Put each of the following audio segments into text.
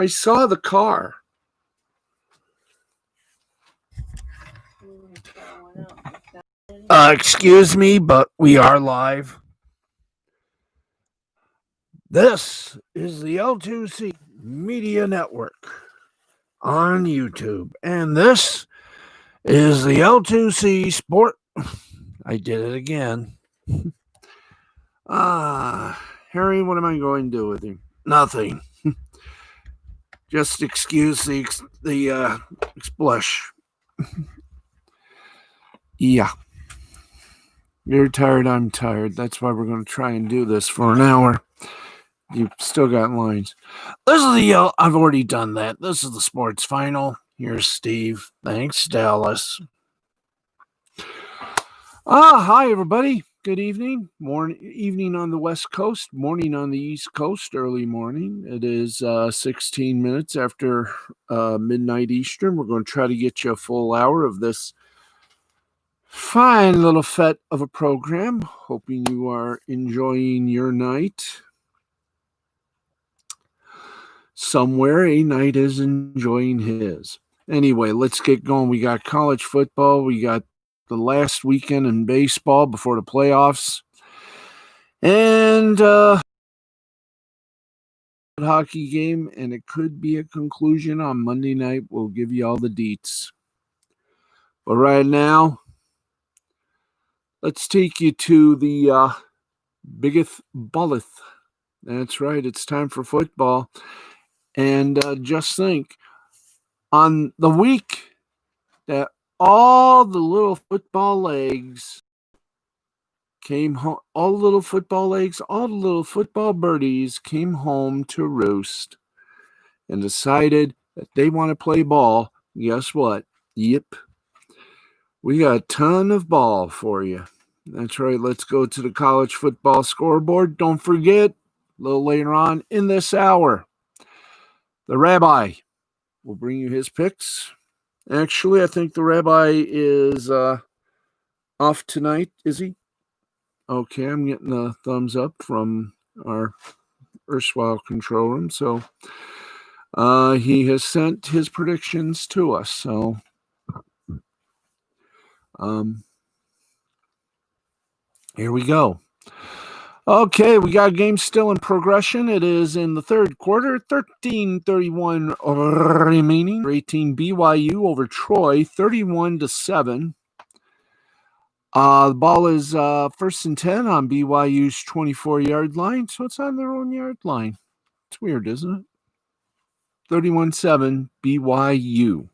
I saw the car. Excuse me, but we are live. This is the L2C Media Network on YouTube, and this is the L2C Sport. I did it again. Harry, what am I going to do with you? Nothing. Just excuse the splash. Yeah. You're tired, I'm tired. That's why we're going to try and do this for an hour. You've still got lines. This is the I've already done that. This is the sports final. Here's Steve. Thanks, Dallas. Hi, everybody. Good evening. Evening on the West Coast, morning on the East Coast, early morning. It is 16 minutes after midnight Eastern. We're going to try to get you a full hour of this fine little fet of a program. Hoping you are enjoying your night. Somewhere a knight is enjoying his. Anyway, let's get going. We got college football. We got the last weekend in baseball before the playoffs. And hockey game, and it could be a conclusion on Monday night. We'll give you all the deets. But right now, let's take you to the biggest bulleth. That's right. It's time for football. And just think, on the week that all the little football legs came home, all the little football birdies came home to roost and decided that they want to play ball. Guess what? Yep. We got a ton of ball for you. That's right. Let's go to the college football scoreboard. Don't forget, a little later on in this hour, the rabbi will bring you his picks. Actually, I think the rabbi is off tonight. Is he? Okay, I'm getting a thumbs up from our erstwhile control room. So he has sent his predictions to us. So here we go. Okay, we got a game still in progression. It is in the third quarter, 13-31 remaining. 18 BYU over Troy, 31-7. The ball is first and 10 on BYU's 24-yard line, so it's on their own yard line. It's weird, isn't it? 31-7 BYU.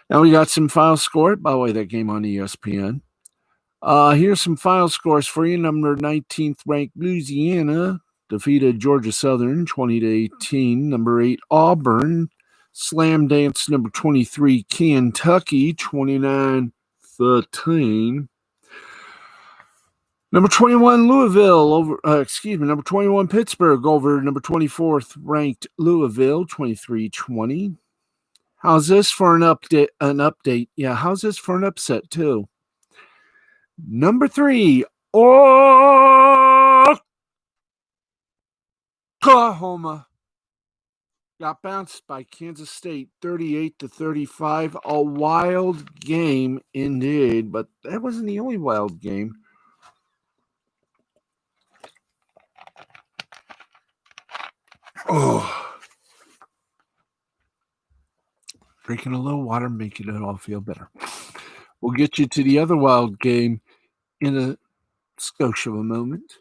Now we got some final score. By the way, that game on ESPN. Here's some final scores for you. Number 19th ranked Louisiana defeated Georgia Southern 20-18. Number 8 Auburn slam dance number 23 Kentucky 29-13. Number 21 Louisville number 21 Pittsburgh over number 24th ranked Louisville 23-20. How's this for an update? Yeah, how's this for an upset too? Number 3 Oklahoma got bounced by Kansas State 38-35. A wild game indeed, but that wasn't the only wild game. Drinking a little water, making it all feel better. We'll get you to the other wild game in a skosh of a moment.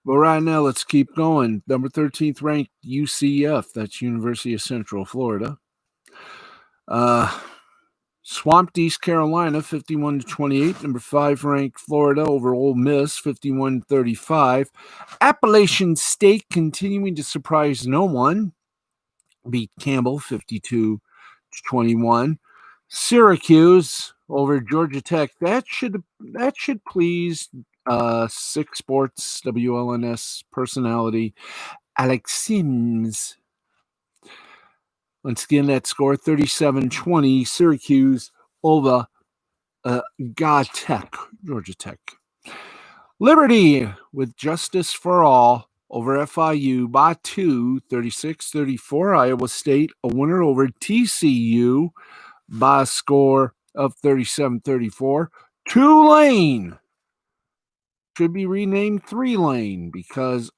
But right now, let's keep going. Number 13th ranked UCF, that's University of Central Florida. Swamped East Carolina 51-28. Number 5 ranked Florida over Ole Miss 51-35. Appalachian State continuing to surprise no one. Beat Campbell 52-21. Syracuse over Georgia Tech. That should please 6 Sports WLNS personality Alex Sims. Once again, that score 37-20. Syracuse over Georgia Tech. Liberty with Justice for All over FIU by 2, 36-34. Iowa State, a winner over TCU by a score of 37-34. Tulane should be renamed 3-Lane because,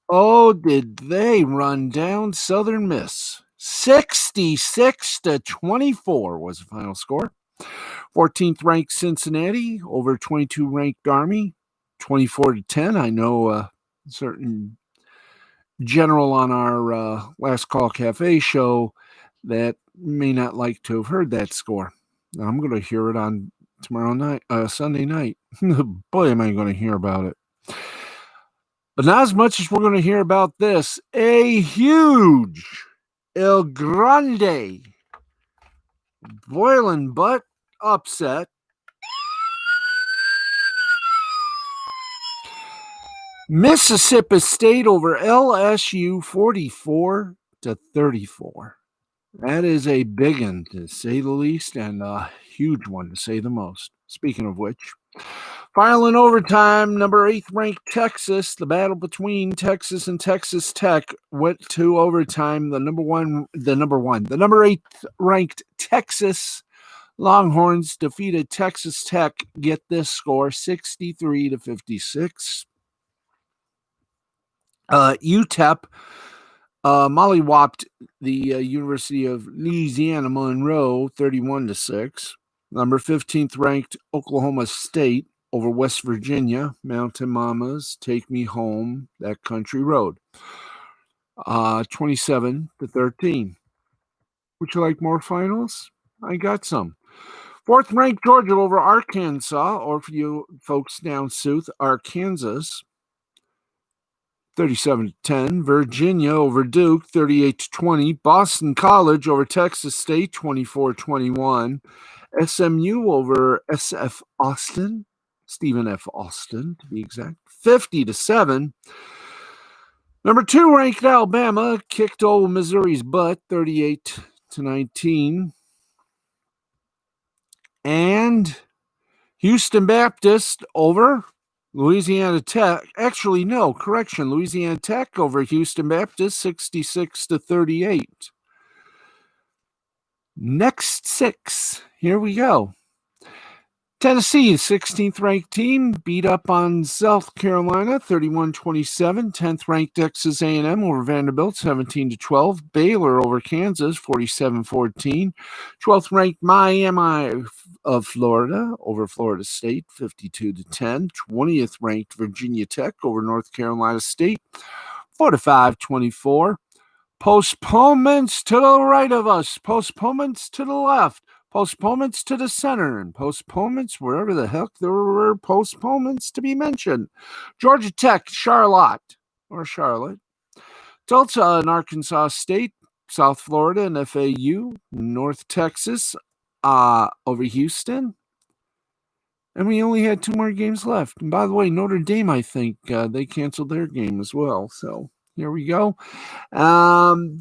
did they run down Southern Miss. 66-24 was the final score. 14th ranked Cincinnati over 22 ranked Army, 24-10. I know a certain general on our Last Call Cafe show that may not like to have heard that score. I'm going to hear it on Sunday night. Boy, am I going to hear about it. But not as much as we're going to hear about this. A huge El Grande boiling butt upset. Mississippi State over LSU 44-34. That is a big one, to say the least, and a huge one, to say the most. Speaking of which, final in overtime, number 8th ranked Texas. The battle between Texas and Texas Tech went to overtime. The number 8th ranked Texas Longhorns defeated Texas Tech. Get this score, 63-56. UTEP mollywopped the University of Louisiana Monroe 31-6. Number 15th ranked Oklahoma State over West Virginia. Mountain Mamas, take me home that country road. 27-13. Would you like more finals? I got some. 4th ranked Georgia over Arkansas, or for you folks down south, Arkansas. 37-10. Virginia over Duke, 38-20. Boston College over Texas State, 24-21. SMU over SF Austin, Stephen F. Austin to be exact, 50-7. Number 2 ranked Alabama kicked old Missouri's butt, 38-19. And Houston Baptist over Louisiana Tech. Actually, no, correction. Louisiana Tech over Houston Baptist, 66-38. Next 6. Here we go. Tennessee, 16th ranked team, beat up on South Carolina, 31-27. 10th ranked Texas A&M over Vanderbilt, 17-12. Baylor over Kansas, 47-14. 12th ranked Miami of Florida over Florida State, 52-10. 20th ranked Virginia Tech over North Carolina State, 45-24. Postponements to the right of us, postponements to the left, postponements to the center, and postponements wherever the heck there were postponements to be mentioned. Georgia Tech, Charlotte, Tulsa and Arkansas State, South Florida and FAU, North Texas over Houston. And we only had 2 more games left. And by the way, Notre Dame, I think they canceled their game as well. So here we go. UTSA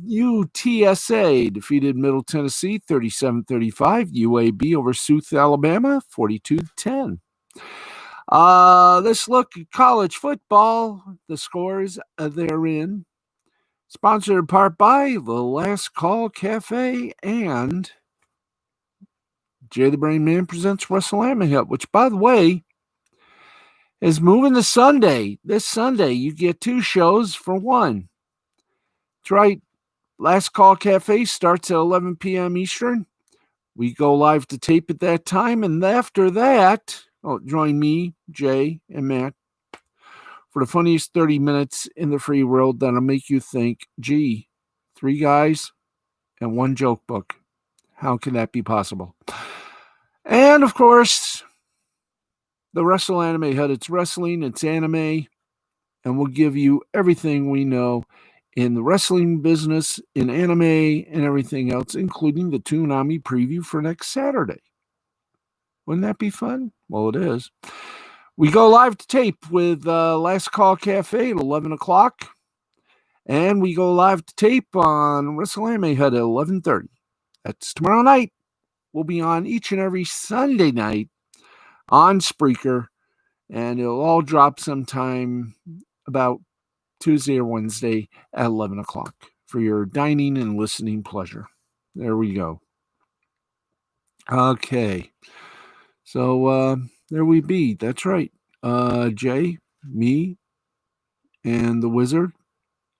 defeated Middle Tennessee 37-35. UAB over South Alabama 42-10. Let's look at college football. The scores therein. Sponsored in part by the Last Call Cafe and Jay the Brain Man presents WrestleMania Hut, which, by the way, is moving to Sunday. This Sunday, you get 2 shows for 1. That's right. Last Call Cafe starts at 11 p.m. Eastern. We go live to tape at that time. And after that, join me, Jay, and Matt for the funniest 30 minutes in the free world that'll make you think, gee, 3 guys and 1 joke book. How can that be possible? And, of course, the Wrestle Anime Hut. It's wrestling, it's anime, and we'll give you everything we know in the wrestling business, in anime, and everything else, including the Toonami preview for next Saturday. Wouldn't that be fun? Well, it is. We go live to tape with Last Call Cafe at 11 o'clock, and we go live to tape on Wrestle Anime Hut at 11:30. That's tomorrow night. We'll be on each and every Sunday night on Spreaker, and it'll all drop sometime about Tuesday or Wednesday at 11 o'clock for your dining and listening pleasure. There we go. Okay. So there we be. That's right. Jay, me, and the wizard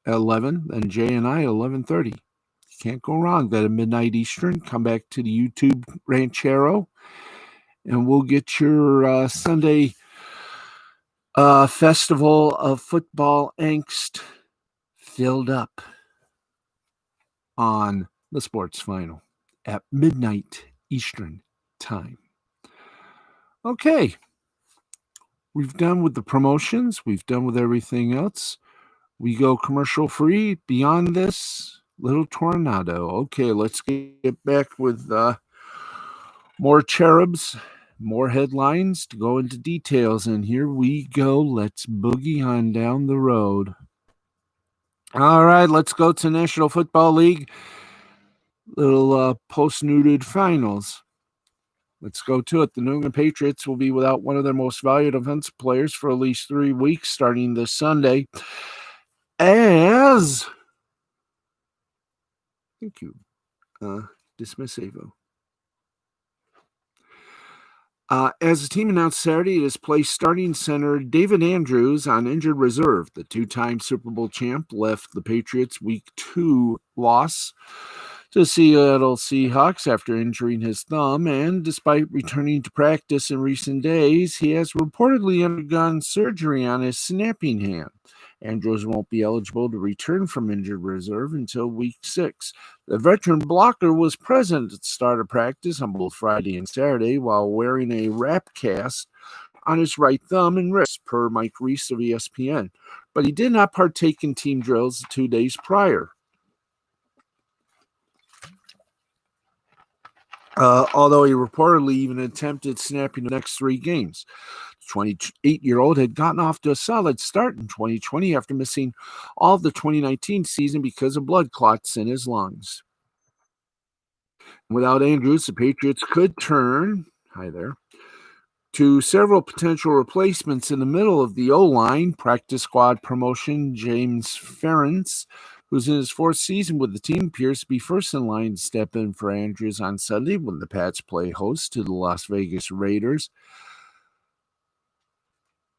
at 11, and Jay and I at 11:30. Can't go wrong. That at midnight Eastern. Come back to the YouTube Ranchero, and we'll get your Sunday festival of football angst filled up on the Sports Final at midnight Eastern time. Okay. We've done with the promotions. We've done with everything else. We go commercial free. Beyond this, little tornado. Okay, let's get back with more cherubs, more headlines to go into details. And here we go. Let's boogie on down the road. All right, let's go to National Football League. Little post-neutered finals. Let's go to it. The New England Patriots will be without one of their most valued offensive players for at least 3 weeks starting this Sunday. Thank you. Dismiss Avo. As the team announced Saturday, it has placed starting center David Andrews on injured reserve. The two-time Super Bowl champ left the Patriots Week 2 loss to Seattle Seahawks after injuring his thumb, and despite returning to practice in recent days, he has reportedly undergone surgery on his snapping hand. Andrews won't be eligible to return from injured reserve until Week 6. The veteran blocker was present at the start of practice on both Friday and Saturday while wearing a wrap cast on his right thumb and wrist, per Mike Reese of ESPN, but he did not partake in team drills the 2 days prior. Although he reportedly even attempted snapping the next 3 games. The 28-year-old had gotten off to a solid start in 2020 after missing all of the 2019 season because of blood clots in his lungs. Without Andrews, the Patriots could turn to several potential replacements in the middle of the O-line. Practice squad promotion James Ferentz, who's in his 4th season with the team, appears to be first in line to step in for Andrews on Sunday when the Pats play host to the Las Vegas Raiders.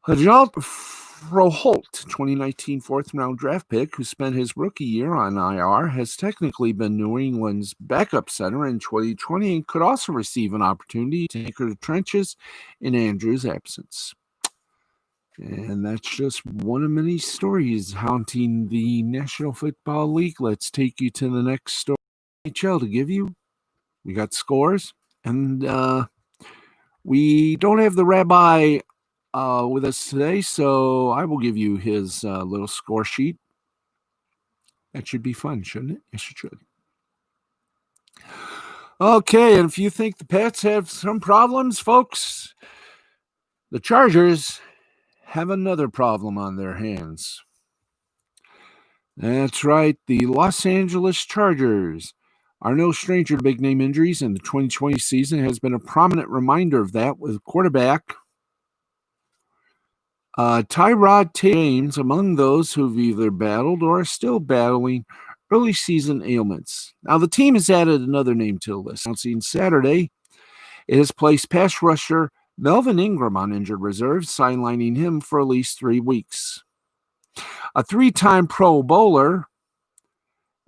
Hajalt Froholt, 2019 4th-round draft pick, who spent his rookie year on IR, has technically been New England's backup center in 2020 and could also receive an opportunity to take her to trenches in Andrews' absence. And that's just one of many stories haunting the National Football League. Let's take you to the next story NHL to give you. We got scores, and we don't have the rabbi with us today, so I will give you his little score sheet. That should be fun, shouldn't it? Yes, it should. Okay, and if you think the Pats have some problems, folks, the Chargers have another problem on their hands. That's right, the Los Angeles Chargers are no stranger to big-name injuries, and the 2020 season has been a prominent reminder of that, with quarterback Tyrod James among those who've either battled or are still battling early season ailments. Now, the team has added another name to the list. Announcing Saturday, it has placed pass rusher Melvin Ingram on injured reserve, sidelining him for at least 3 weeks. A 3-time Pro Bowler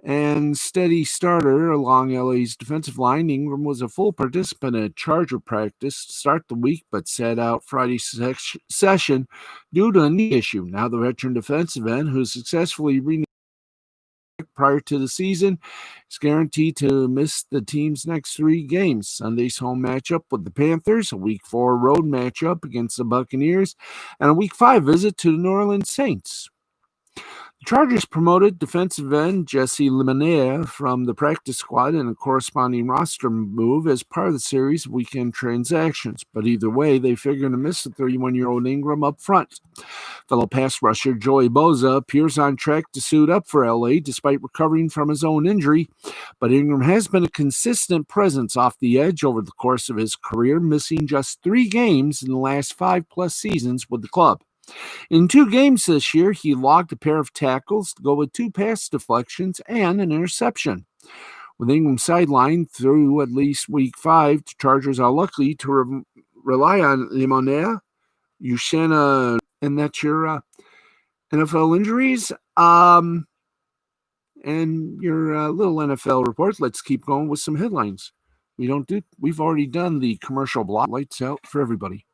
and steady starter along LA's defensive line, Ingram was a full participant at Charger practice to start the week, but sat out Friday's session due to a knee issue. Now the veteran defensive end, who successfully renewed prior to the season, is guaranteed to miss the team's next 3 games. Sunday's home matchup with the Panthers, a Week 4 road matchup against the Buccaneers, and a Week 5 visit to the New Orleans Saints. The Chargers promoted defensive end Jesse Lemonnier from the practice squad in a corresponding roster move as part of the series of weekend transactions. But either way, they figure to miss the 31-year-old Ingram up front. Fellow pass rusher Joey Bosa appears on track to suit up for LA despite recovering from his own injury. But Ingram has been a consistent presence off the edge over the course of his career, missing just 3 games in the last 5+ seasons with the club. In 2 games this year, he logged a pair of tackles to go with 2 pass deflections and an interception. With Ingram sidelined through at least week 5, the Chargers are lucky to rely on Limonea, Ushana, and that's your NFL injuries. And your little NFL report. Let's keep going with some headlines. We've already done the commercial block. Lights out for everybody.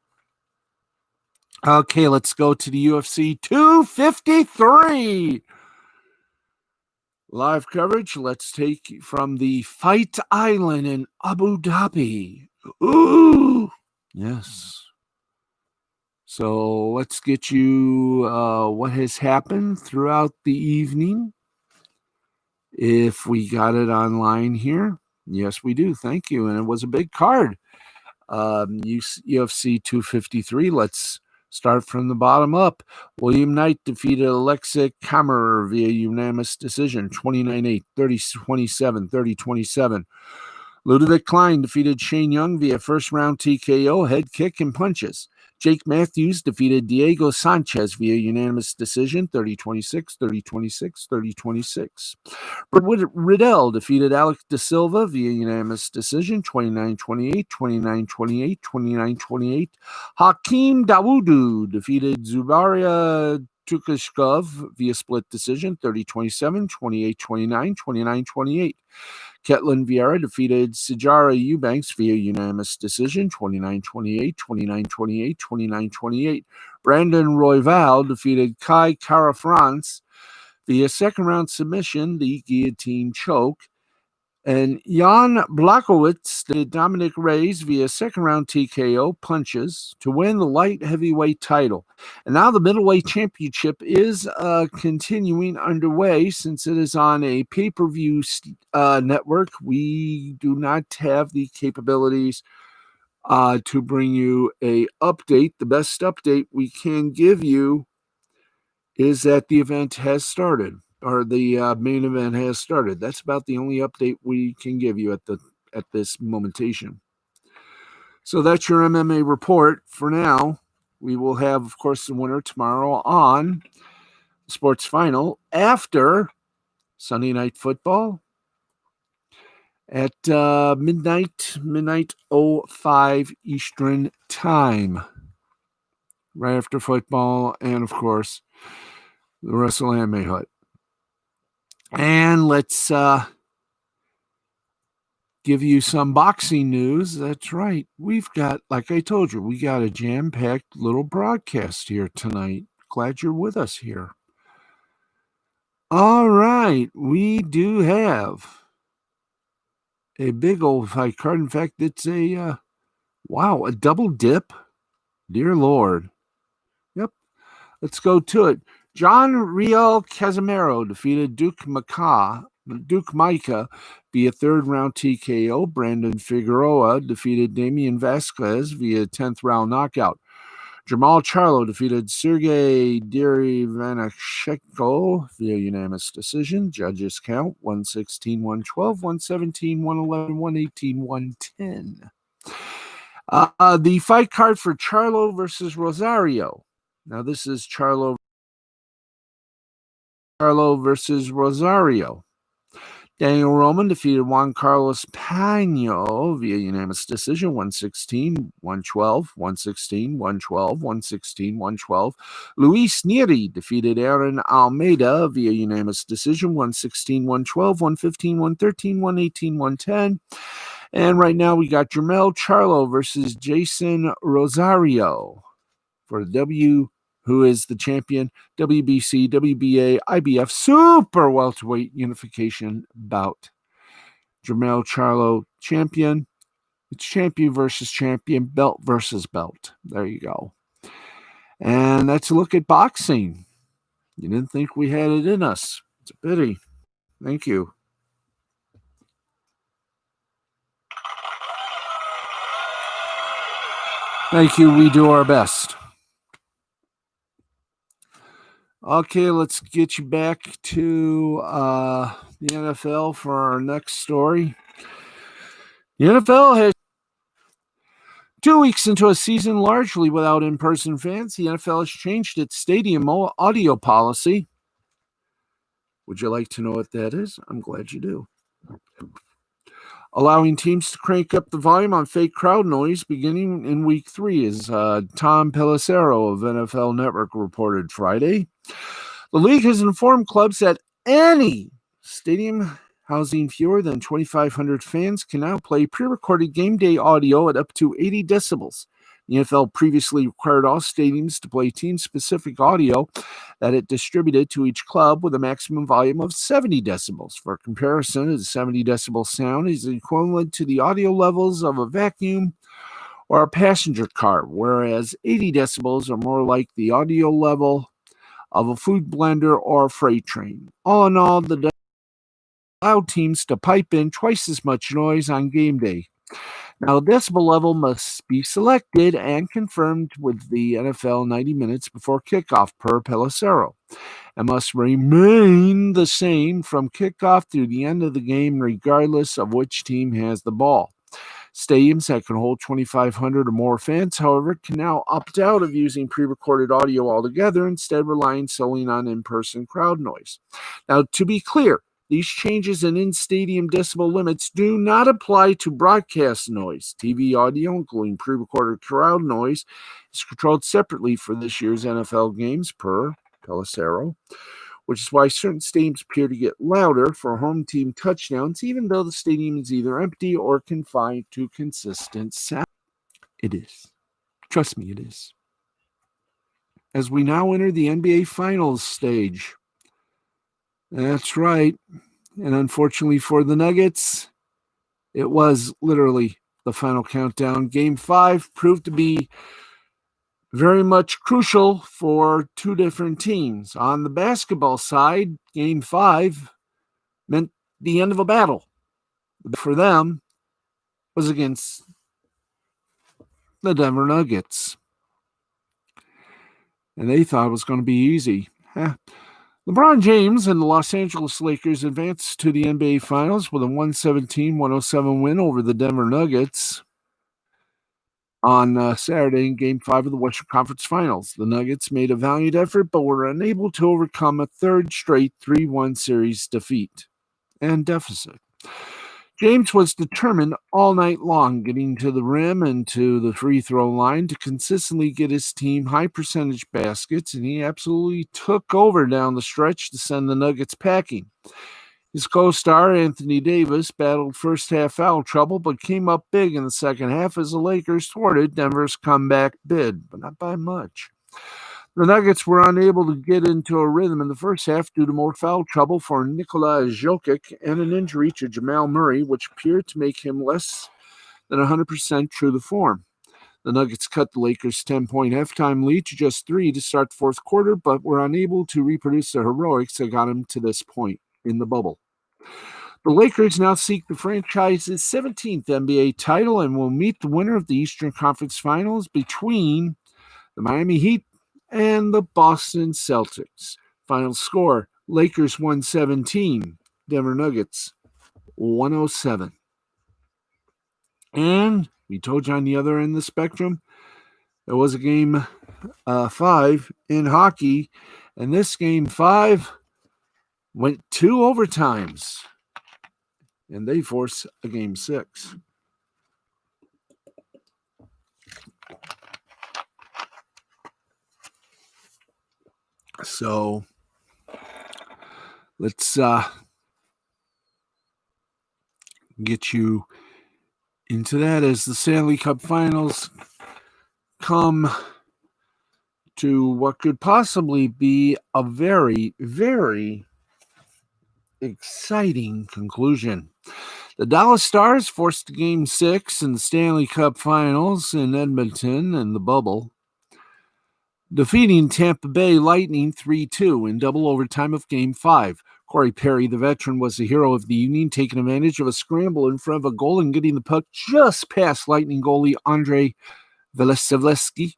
Okay, let's go to the UFC 253. Live coverage. Let's take from the Fight Island in Abu Dhabi. Ooh, yes. So let's get you what has happened throughout the evening. If we got it online here. Yes, we do. Thank you. And it was a big card. UFC 253. Let's start from the bottom up. William Knight defeated Alexei Kammerer via unanimous decision, 29-8, 30-27, 30-27. Ludovic Klein defeated Shane Young via first-round TKO, head kick, and punches. Jake Matthews defeated Diego Sanchez via unanimous decision, 30-26, 30-26, 30-26. Riddell defeated Alex De Silva via unanimous decision, 29-28, 29-28, 29-28. Hakeem Dawodu defeated Zubaria Tukashkov via split decision, 30-27, 28-29, 29-28. Ketlin Vieira defeated Sijara Eubanks via unanimous decision, 29-28, 29-28, 29-28. Brandon Royval defeated Kai Kara-France via second-round submission, the guillotine choke. And Jan Blachowicz did Dominic Reyes via second-round TKO punches to win the light heavyweight title. And now the middleweight championship is continuing underway since it is on a pay-per-view network. We do not have the capabilities to bring you a update. The best update we can give you is that the event has started. Or the main event has started. That's about the only update we can give you at this momentation. So that's your MMA report for now. We will have, of course, the winner tomorrow on Sports Final after Sunday Night Football at midnight 05 Eastern Time. Right after football and, of course, the Wrestle Anime Hut. And let's give you some boxing news. That's right. We've got, like I told you, we got a jam-packed little broadcast here tonight. Glad you're with us here. All right. We do have a big old fight card. In fact, it's a double dip. Dear Lord. Yep. Let's go to it. John Real Casimiro defeated Duke Micah via third-round TKO. Brandon Figueroa defeated Damian Vasquez via 10th-round knockout. Jamal Charlo defeated Sergey Derevyanenko via unanimous decision. Judges count 116, 112, 117, 111, 118, 110. The fight card for Charlo versus Rosario. Now, this is Charlo versus Rosario. Daniel Roman defeated Juan Carlos Pano via unanimous decision, 116, 112, 116, 112, 116, 112. Luis Neri defeated Aaron Almeida via unanimous decision, 116, 112, 115, 113, 118, 110. And right now we got Jermell Charlo versus Jason Rosario for the who is the champion, WBC, WBA, IBF Super Welterweight Unification bout. Jermell Charlo, champion. It's champion versus champion, belt versus belt. There you go. And that's a look at boxing. You didn't think we had it in us. It's a pity. Thank you. Thank you. We do our best. Okay, let's get you back to the NFL for our next story. The NFL has 2 weeks into a season largely without in-person fans, the NFL has changed its stadium audio policy. Would you like to know what that is? I'm glad you do. Allowing teams to crank up the volume on fake crowd noise beginning in Week 3, as Tom Pelissero of NFL Network reported Friday. The league has informed clubs that any stadium housing fewer than 2,500 fans can now play pre-recorded game day audio at up to 80 decibels. The NFL previously required all stadiums to play team-specific audio that it distributed to each club with a maximum volume of 70 decibels. For comparison, a 70 decibel sound is equivalent to the audio levels of a vacuum or a passenger car, whereas 80 decibels are more like the audio level of a food blender or a freight train. All in all, the allowed teams to pipe in twice as much noise on game day. Now, the decibel level must be selected and confirmed with the NFL 90 minutes before kickoff per Pelissero, and must remain the same from kickoff through the end of the game, regardless of which team has the ball. Stadiums that can hold 2,500 or more fans, however, can now opt out of using pre-recorded audio altogether, instead relying solely on in-person crowd noise. Now, to be clear, these changes in stadium decibel limits do not apply to broadcast noise. TV audio, including pre-recorded crowd noise, is controlled separately for this year's NFL games per Pelissero, which is why certain stadiums appear to get louder for home team touchdowns, even though the stadium is either empty or confined to consistent sound. It is. Trust me, it is. As we now enter the NBA Finals stage. That's right. And unfortunately for the Nuggets, it was literally the final countdown. Game 5 proved to be very much crucial for two different teams. On the basketball side, Game 5 meant the end of a battle. For them, was against the Denver Nuggets. And they thought it was going to be easy. LeBron James and the Los Angeles Lakers advanced to the NBA Finals with a 117-107 win over the Denver Nuggets on Saturday in Game 5 of the Western Conference Finals. The Nuggets made a valiant effort, but were unable to overcome a third straight 3-1 series defeat and deficit. James was determined all night long, getting to the rim and to the free throw line to consistently get his team high percentage baskets, and he absolutely took over down the stretch to send the Nuggets packing. His co-star, Anthony Davis, battled first half foul trouble, but came up big in the second half as the Lakers thwarted Denver's comeback bid, but not by much. The Nuggets were unable to get into a rhythm in the first half due to more foul trouble for Nikola Jokic and an injury to Jamal Murray, which appeared to make him less than 100% true to form. The Nuggets cut the Lakers' 10-point halftime lead to just 3 to start the fourth quarter, but were unable to reproduce the heroics that got them to this point in the bubble. The Lakers now seek the franchise's 17th NBA title and will meet the winner of the Eastern Conference Finals between the Miami Heat and the Boston Celtics. Final score, Lakers 117, Denver Nuggets 107. And we told you on the other end of the spectrum, there was a game 5 in hockey, and this game 5 went 2 overtimes, and they forced a game 6. So let's get you into that as the Stanley Cup Finals come to what could possibly be a very, very exciting conclusion. The Dallas Stars forced to Game 6 in the Stanley Cup Finals in Edmonton and the bubble, defeating Tampa Bay Lightning 3-2 in double overtime of Game 5. Corey Perry, the veteran, was the hero of the evening, taking advantage of a scramble in front of a goal and getting the puck just past Lightning goalie Andrei Vasilevskiy.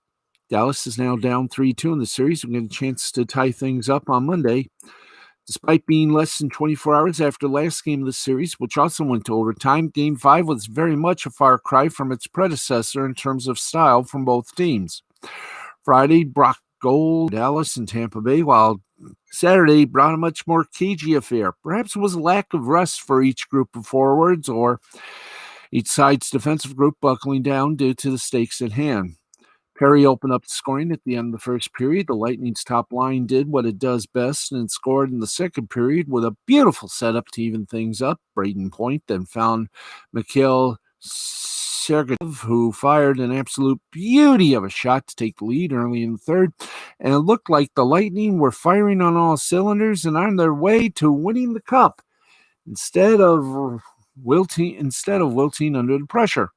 Dallas is now down 3-2 in the series. We get a chance to tie things up on Monday. Despite being less than 24 hours after the last game of the series, which also went to overtime, Game 5 was very much a far cry from its predecessor in terms of style from both teams. Friday brought gold Dallas and Tampa Bay, while Saturday brought a much more cagey affair. Perhaps it was a lack of rest for each group of forwards or each side's defensive group buckling down due to the stakes at hand. Perry opened up the scoring at the end of the first period. The Lightning's top line did what it does best and scored in the second period with a beautiful setup to even things up. Braden Point then found Mikhail Sergachev, who fired an absolute beauty of a shot to take the lead early in the third. And it looked like the Lightning were firing on all cylinders and on their way to winning the cup instead of wilting under the pressure.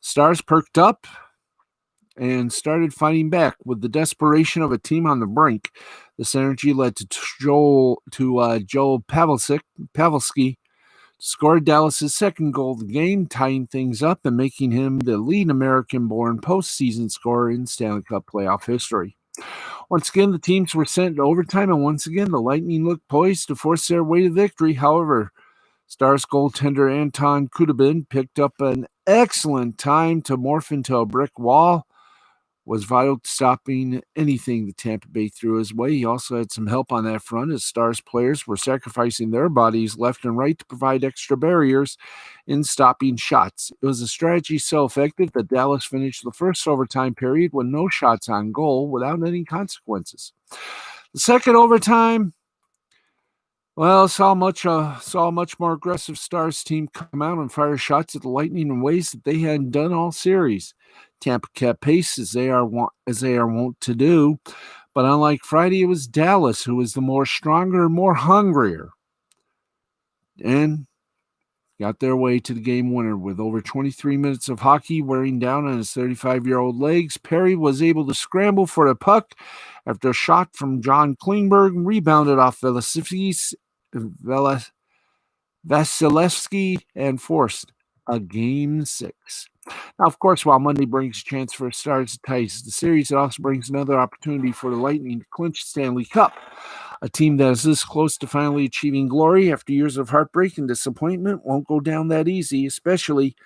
Stars perked up and started fighting back with the desperation of a team on the brink. This energy led to Joel Pavelski scored Dallas' second goal of the game, tying things up and making him the lead American-born postseason scorer in Stanley Cup playoff history. Once again, the teams were sent to overtime, and once again, the Lightning looked poised to force their way to victory. However, Stars goaltender Anton Khudobin picked up an excellent time to morph into a brick wall, was vital to stopping anything the Tampa Bay threw his way. He also had some help on that front as Stars players were sacrificing their bodies left and right to provide extra barriers in stopping shots. It was a strategy so effective that Dallas finished the first overtime period with no shots on goal without any consequences. The second overtime, saw a much more aggressive Stars team come out and fire shots at the Lightning in ways that they hadn't done all series. Tampa kept pace as they are wont to do, but unlike Friday, it was Dallas who was the more stronger and more hungrier, and got their way to the game winner with over 23 minutes of hockey wearing down on his 35-year-old legs. Perry was able to scramble for the puck after a shot from John Klingberg rebounded off Vasilevsky and forced a Game 6. Now, of course, while Monday brings a chance for Stars to tie the series, it also brings another opportunity for the Lightning to clinch the Stanley Cup. A team that is this close to finally achieving glory after years of heartbreak and disappointment won't go down that easy, especially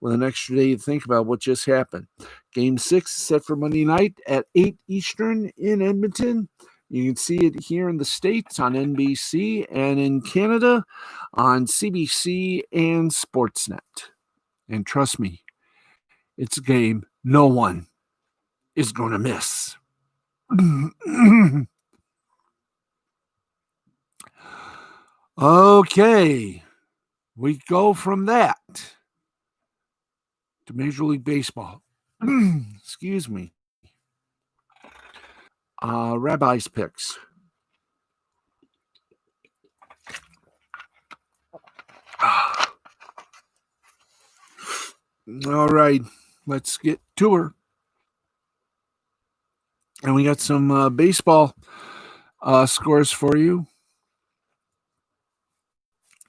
with an extra day to think about what just happened. Game 6 is set for Monday night at 8 Eastern in Edmonton. You can see it here in the States on NBC and in Canada on CBC and Sportsnet. And trust me, it's a game no one is going to miss. Okay, we go from that to Major League Baseball. Excuse me. Rabbi's picks. All right, let's get to her. And we got some baseball scores for you.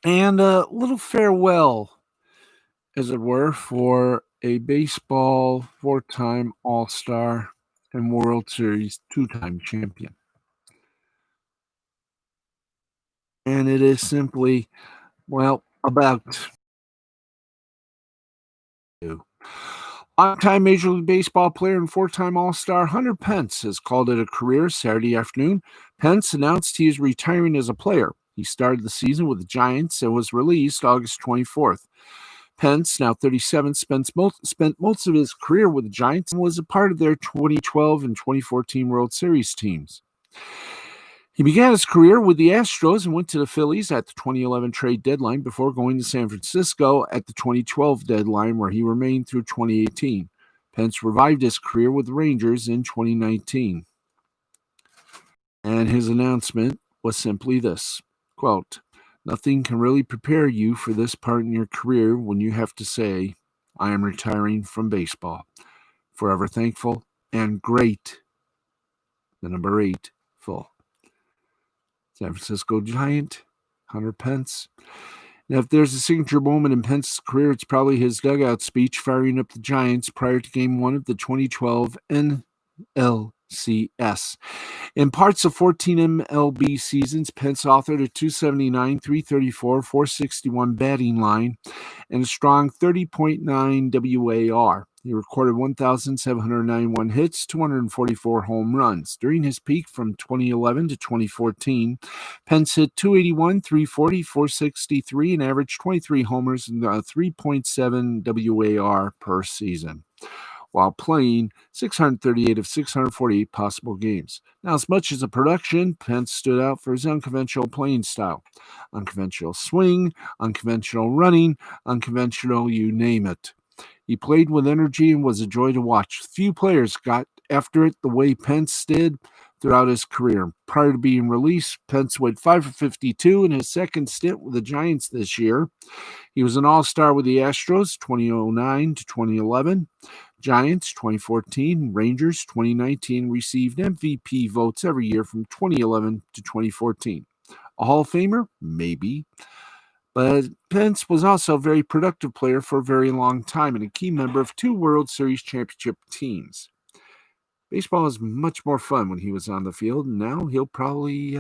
And a little farewell, as it were, for a baseball 4-time All-Star and World Series 2-time champion. And it is simply, about you. Longtime Major League Baseball player and 4-time All-Star Hunter Pence has called it a career Saturday afternoon. Pence announced he is retiring as a player. He started the season with the Giants and was released August 24th. Pence, now 37, spent most of his career with the Giants and was a part of their 2012 and 2014 World Series teams. He began his career with the Astros and went to the Phillies at the 2011 trade deadline before going to San Francisco at the 2012 deadline, where he remained through 2018. Pence revived his career with the Rangers in 2019. And his announcement was simply this, quote, "Nothing can really prepare you for this part in your career when you have to say, I am retiring from baseball. Forever thankful and great." The number 8, full. San Francisco Giant, Hunter Pence. Now, if there's a signature moment in Pence's career, it's probably his dugout speech firing up the Giants prior to Game 1 of the 2012 NLCS In parts of 14 MLB seasons, Pence authored a 279, 334, 461 batting line and a strong 30.9 WAR. He recorded 1,791 hits, 244 home runs. During his peak from 2011 to 2014, Pence hit 281, 340, 463, and averaged 23 homers and 3.7 WAR per season, while playing 638 of 648 possible games. Now, as much as a production, Pence stood out for his unconventional playing style. Unconventional swing, unconventional running, unconventional you name it. He played with energy and was a joy to watch. Few players got after it the way Pence did throughout his career. Prior to being released, Pence went 5 for 52 in his second stint with the Giants this year. He was an all-star with the Astros 2009 to 2011. Giants 2014, Rangers 2019 received MVP votes every year from 2011 to 2014. A Hall of Famer? Maybe. But Pence was also a very productive player for a very long time and a key member of 2 World Series championship teams. Baseball is much more fun when he was on the field, and now he'll probably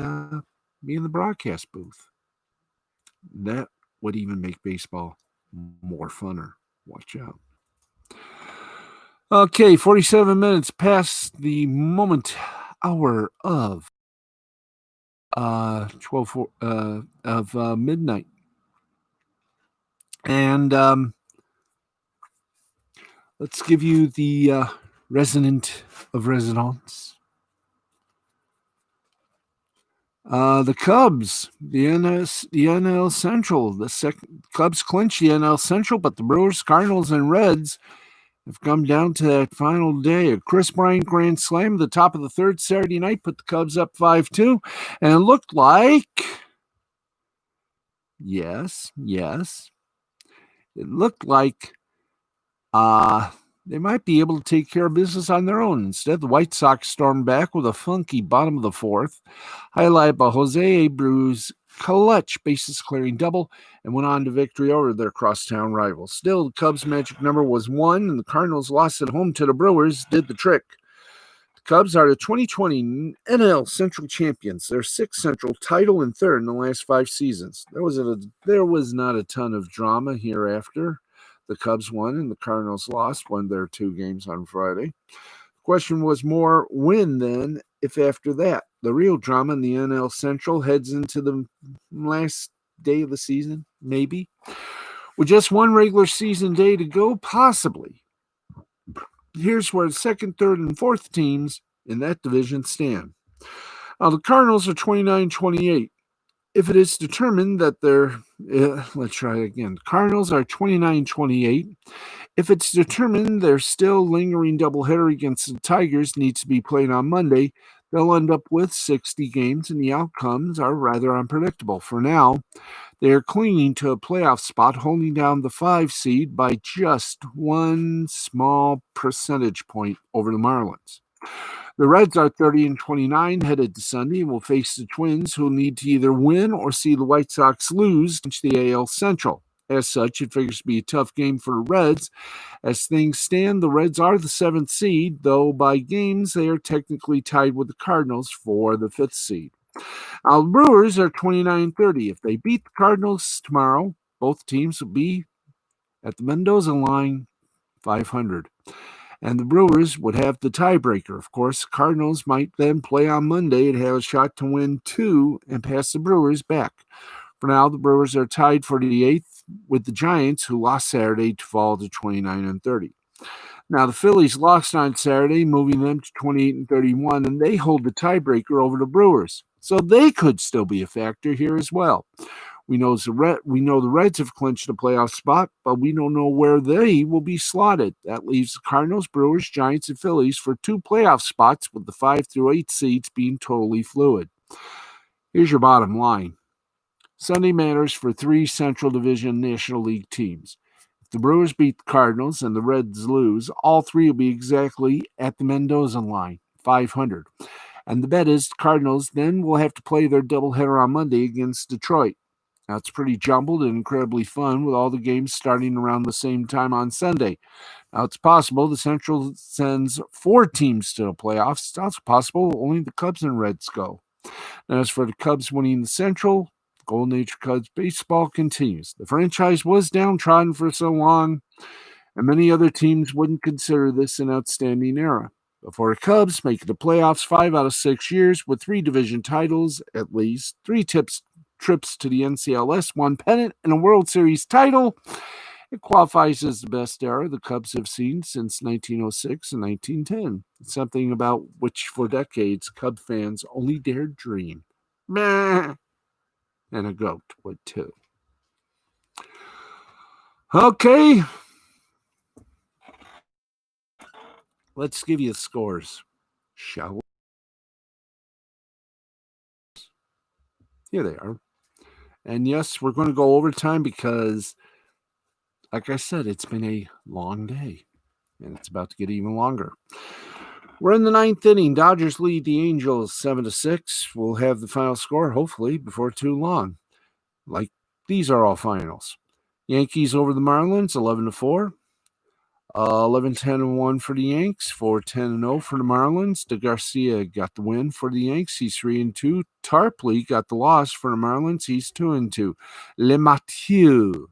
be in the broadcast booth. That would even make baseball more funner. Watch out. Okay, 47 minutes past the hour of 12 of midnight. And let's give you the resident of resonance. The Cubs, the NL Central. The Cubs clinched the NL Central, but the Brewers, Cardinals, and Reds have come down to that final day. A Chris Bryant grand slam at the top of the third Saturday night put the Cubs up 5-2, and it looked like, yes, it looked like they might be able to take care of business on their own. Instead, the White Sox stormed back with a funky bottom of the fourth, highlighted by Jose Abreu's clutch bases-clearing double, and went on to victory over their crosstown rivals. Still, the Cubs' magic number was 1, and the Cardinals' loss at home to the Brewers did the trick. The Cubs are the 2020 NL Central champions. Their 6th Central title and 3rd in the last 5 seasons. There was not a ton of drama hereafter. The Cubs won and the Cardinals lost, won their 2 games on Friday. The question was more when then, if after that. The real drama in the NL Central heads into the last day of the season, maybe. With just 1 regular season day to go, possibly. Here's where the 2nd, 3rd, and 4th teams in that division stand. The Cardinals are 29-28. If it is determined that let's try it again. The Cardinals are 29-28. If it's determined their still lingering doubleheader against the Tigers needs to be played on Monday, they'll end up with 60 games, and the outcomes are rather unpredictable. For now, they are clinging to a playoff spot, holding down the 5 seed by just 1 small percentage point over the Marlins. The Reds are 30-29 headed to Sunday and will face the Twins, who will need to either win or see the White Sox lose to the AL Central. As such, it figures to be a tough game for the Reds. As things stand, the Reds are the 7th seed, though by games they are technically tied with the Cardinals for the 5th seed. Now, the Brewers are 29-30. If they beat the Cardinals tomorrow, both teams will be at the Mendoza line 500. And the Brewers would have the tiebreaker. Of course, Cardinals might then play on Monday and have a shot to win 2 and pass the Brewers back. For now, the Brewers are tied for the 8th with the Giants, who lost Saturday to fall to 29-30. Now, the Phillies lost on Saturday, moving them to 28-31, and they hold the tiebreaker over the Brewers. So they could still be a factor here as well. We know the Reds have clinched a playoff spot, but we don't know where they will be slotted. That leaves the Cardinals, Brewers, Giants, and Phillies for 2 playoff spots, with the 5 through 8 seeds being totally fluid. Here's your bottom line. Sunday matters for 3 Central Division National League teams. If the Brewers beat the Cardinals and the Reds lose, all 3 will be exactly at the Mendoza line, 500. And the bet is the Cardinals then will have to play their doubleheader on Monday against Detroit. Now, it's pretty jumbled and incredibly fun with all the games starting around the same time on Sunday. Now, it's possible the Central sends 4 teams to the playoffs. It's also possible only the Cubs and Reds go. And as for the Cubs winning the Central, Golden Age Cubs baseball continues. The franchise was downtrodden for so long, and many other teams wouldn't consider this an outstanding era. Before the Cubs making the playoffs 5 out of 6 years with 3 division titles, at least 3 trips to the NCLS, 1 pennant, and a World Series title, it qualifies as the best era the Cubs have seen since 1906 and 1910. It's something about which for decades Cub fans only dared dream. Meh. And a goat would too. Okay. Let's give you the scores, shall we? Here they are. And yes, we're going to go overtime because, like I said, it's been a long day. And it's about to get even longer. We're in the 9th inning. Dodgers lead the Angels 7-6. We'll have the final score, hopefully, before too long. Like, these are all finals. Yankees over the Marlins, 11-4. 11-10-1 for the Yanks, 4-10-0 for the Marlins. De Garcia got the win for the Yanks. He's 3-2. Tarpley got the loss for the Marlins. He's 2-2. Le Mathieu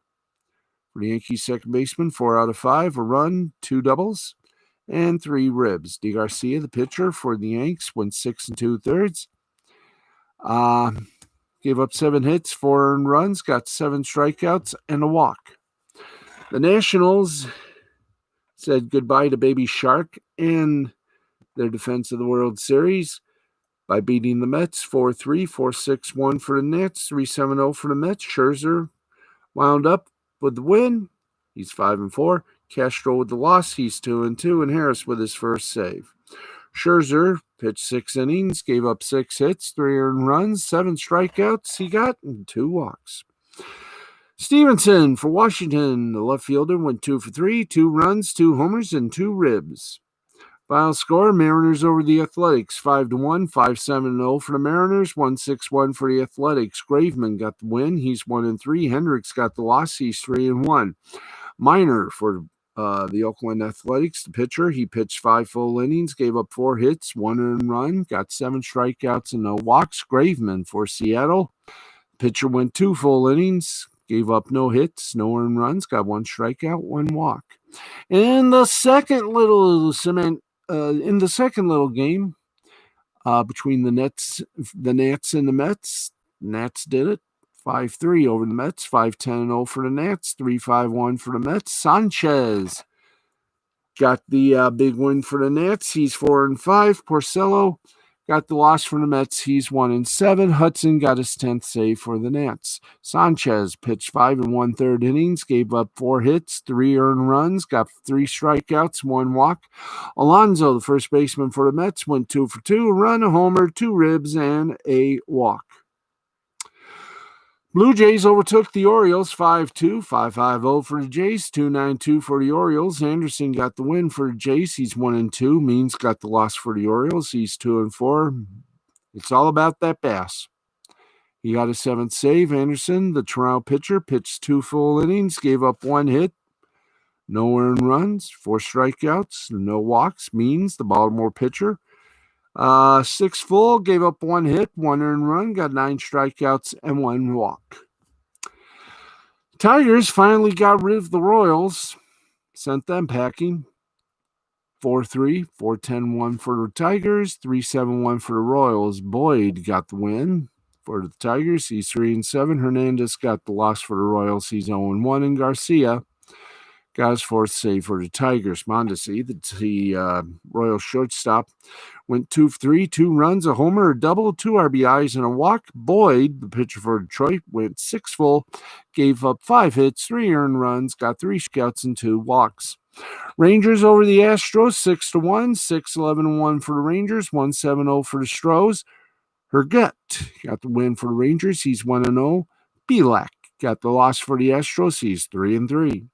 for the Yankees second baseman, 4 out of 5, a run, 2 doubles, and 3 ribs. De Garcia, the pitcher for the Yanks, went 6 2/3. Gave up 7 hits, 4 earned runs, got 7 strikeouts, and a walk. The Nationals said goodbye to Baby Shark and their defense of the World Series by beating the Mets 4-3, 4-6-1 for the Nats, 3-7-0 for the Mets. Scherzer wound up with the win. He's 5-4. Castro with the loss. He's 2-2. And Harris with his first save. Scherzer pitched 6 innings, gave up 6 hits, 3 earned runs, 7 strikeouts he got, and 2 walks. Stevenson for Washington, the left fielder, went 2 for 3, 2 runs, 2 homers, and 2 ribs. Final score, Mariners over the Athletics, 5-1, 5-7-0 for the Mariners, 1-6-1 for the Athletics. Graveman got the win. He's 1-3. Hendricks got the loss. He's 3-1. Minor for the Oakland Athletics, the pitcher. He pitched 5 full innings, gave up 4 hits, 1 earned run, got 7 strikeouts and no walks. Graveman for Seattle. Pitcher went 2 full innings, gave up no hits, no earned runs, got 1 strikeout, 1 walk. In the second little game between the Nats and the Mets, Nats did it. 5-3 over the Mets, 5-10-0 for the Nats, 3-5-1 for the Mets. Sanchez got the big win for the Nats. He's 4-5. Porcello got the loss for the Mets. He's 1-7. Hudson got his 10th save for the Nats. Sanchez pitched 5 1/3 innings, gave up 4 hits, 3 earned runs, got 3 strikeouts, 1 walk. Alonso, the first baseman for the Mets, went 2 for 2, a run, a homer, 2 ribs, and a walk. Blue Jays overtook the Orioles 5-2, 5-5-0 for the Jays, 2-9-2 for the Orioles. Anderson got the win for the Jays. He's 1-2. Means got the loss for the Orioles. He's 2-4. It's all about that bass. He got his 7th save. Anderson, the Toronto pitcher, pitched 2 full innings, gave up 1 hit, no earned runs, 4 strikeouts, no walks. Means the Baltimore pitcher, 6 full, gave up 1 hit, 1 earned run, got 9 strikeouts, and 1 walk. Tigers finally got rid of the Royals, sent them packing. 4-3, 4-10-1 for the Tigers, 3-7-1 for the Royals. Boyd got the win for the Tigers. He's 3-7. Hernandez got the loss for the Royals. He's 0-1. And Garcia got his 4th save for the Tigers. Mondesi, the Royal shortstop, went 2 for 3, 2 runs, a homer, a double, 2 RBIs, and a walk. Boyd, the pitcher for Detroit, went 6 full, gave up 5 hits, 3 earned runs, got 3 strikeouts and 2 walks. Rangers over the Astros, 6-1, 6-11-1 for the Rangers, 1-7-0 for the Stros. Herget got the win for the Rangers. He's 1-0. Belak got the loss for the Astros. He's 3-3.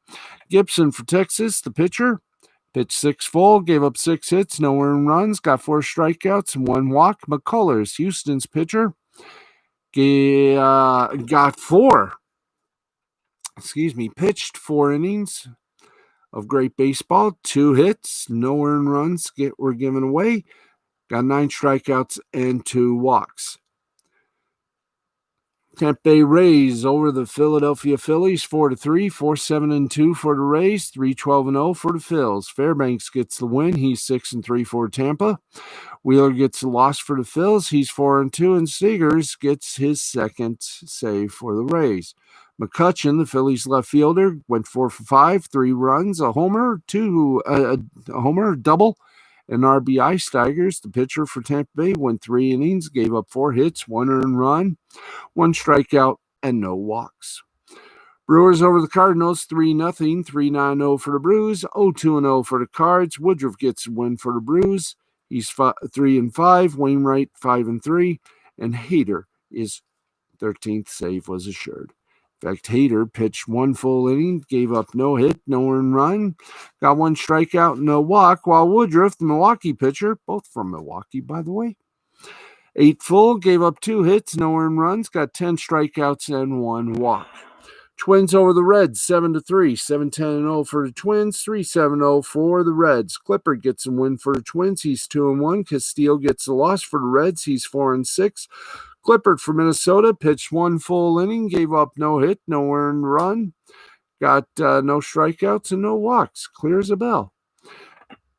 Gibson for Texas, the pitcher, pitched 6 full, gave up 6 hits, no earned runs, got 4 strikeouts and 1 walk. McCullers, Houston's pitcher, pitched 4 innings, of great baseball. 2 hits, no earned runs were given away. Got 9 strikeouts and 2 walks. Tampa Bay Rays over the Philadelphia Phillies 4-3, 4-7-2 for the Rays, 3-12-0 for the Phils. Fairbanks gets the win. He's 6-3 for Tampa. Wheeler gets the loss for the Phils. He's 4-2, and Seegers gets his second save for the Rays. McCutchen, the Phillies left fielder, went 4 for 5, 3 runs, a homer, a double, and RBI. Steigers, the pitcher for Tampa Bay, went 3 innings, gave up 4 hits, 1 earned run, 1 strikeout, and no walks. Brewers over the Cardinals, 3-0, 3-9-0 for the Brews, 0-2-0 for the Cards. Woodruff gets a win for the Brews. He's 3-5. Wainwright 5-3, and Hader is 13th save was assured. In fact, Hader pitched 1 full inning, gave up no hit, no earned run, got 1 strikeout, no walk, while Woodruff, the Milwaukee pitcher, both from Milwaukee, by the way, 8 full, gave up 2 hits, no earned runs, got 10 strikeouts and 1 walk. Twins over the Reds, 7-3, 7-10-0 for the Twins, 3-7-0 for the Reds. Clipper gets a win for the Twins. He's 2-1. Castile gets a loss for the Reds. He's 4-6. Clippard for Minnesota pitched 1 full inning, gave up no hit, no earned run, got no strikeouts and no walks. Clear as a bell.